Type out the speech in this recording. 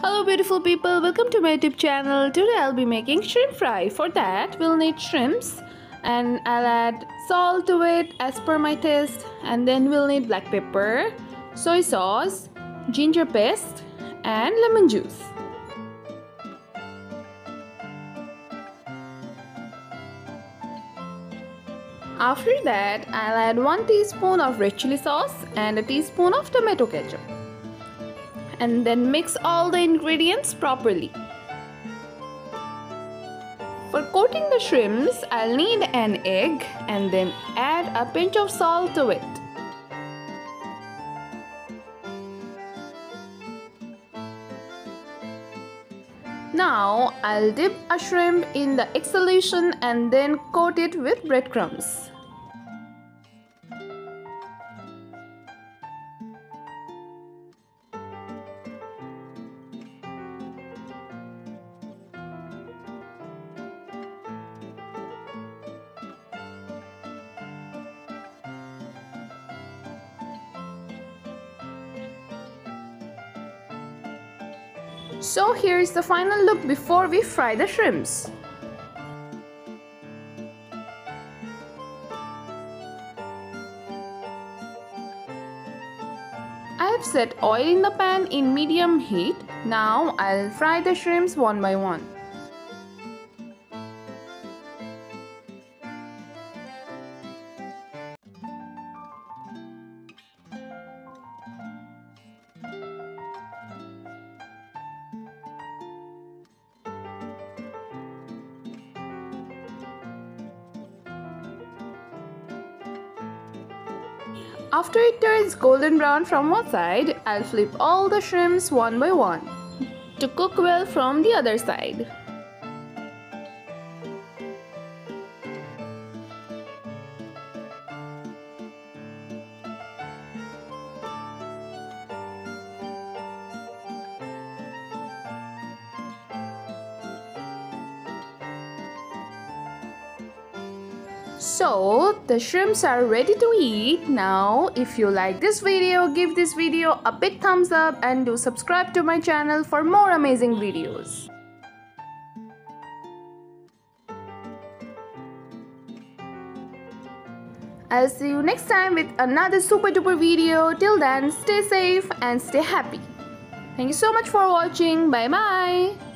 Hello beautiful people, welcome to my YouTube channel. Today I'll be making shrimp fry. For that we'll need shrimps and I'll add salt to it as per my taste, and then we'll need black pepper, soy sauce, ginger paste and lemon juice. After that I'll add 1 teaspoon of red chili sauce and a teaspoon of tomato ketchup, and then mix all the ingredients properly. For coating the shrimps, I'll need an egg and then add a pinch of salt to it. Now I'll dip a shrimp in the egg solution and then coat it with breadcrumbs. So here's the final look before we fry the shrimps. I have set oil in the pan in medium heat. Now I'll fry the shrimps one by one. After it turns golden brown from one side, I'll flip all the shrimps one by one to cook well from the other side. So the shrimps are ready to eat. Now if you like this video, give this video a big thumbs up and do subscribe to my channel for more amazing videos. I'll see you next time with another super duper video. Till then, stay safe and stay happy. Thank you so much for watching. Bye bye.